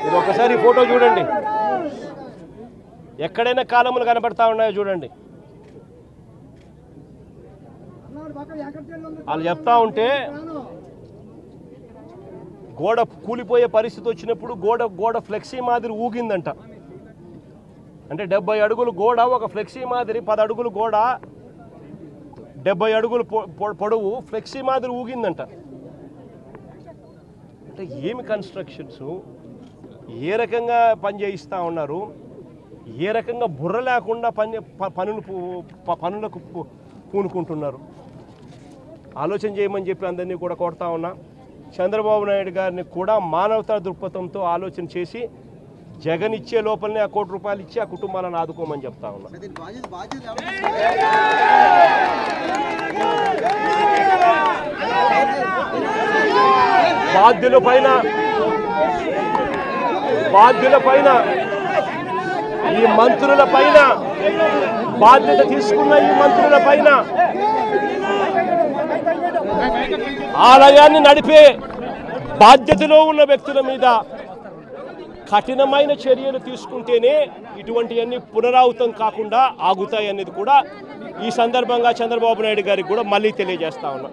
మీరు ఒకసారి ఫోటో చూడండి, ఎక్కడైనా కాలములు కనబడతా ఉన్నాయో చూడండి. వాళ్ళు చెప్తా ఉంటే గోడ కూలిపోయే పరిస్థితి వచ్చినప్పుడు గోడ ఫ్లెక్సీ మాదిరి ఊగిందంట. అంటే 70 అడుగులు గోడ, ఒక ఫ్లెక్సీ మాదిరి 10 అడుగులు గోడ, 70 అడుగులు పొడవు ఫ్లెక్సీ మాదిరి ఊగిందంట. అంటే ఏమి కన్స్ట్రక్షన్స్, ఏ రకంగా పని చేయిస్తూ ఉన్నారు, ఏ రకంగా బుర్ర లేకుండా పనులకు పూనుకుంటున్నారు. ఆలోచన చేయమని చెప్పి అందరినీ కూడా కోరుతా ఉన్నా. చంద్రబాబు నాయుడు గారిని కూడా మానవతా దృక్పథంతో ఆలోచన చేసి జగన్ ఇచ్చే లోపలనే ₹1 కోటి ఇచ్చి ఆ కుటుంబాలను ఆదుకోమని చెప్తా ఉన్నా. బాధ్యుల పైన ఈ మంత్రుల పైన, బాధ్యత తీసుకున్న ఈ మంత్రుల పైన, ఆలయాన్ని నడిపే బాధ్యతలో ఉన్న వ్యక్తుల మీద కఠినమైన చర్యలు తీసుకుంటేనే ఇటువంటివన్నీ పునరావృతం కాకుండా ఆగుతాయి అనేది కూడా ఈ సందర్భంగా చంద్రబాబు నాయుడు గారికి కూడా మళ్ళీ తెలియజేస్తా ఉన్నా.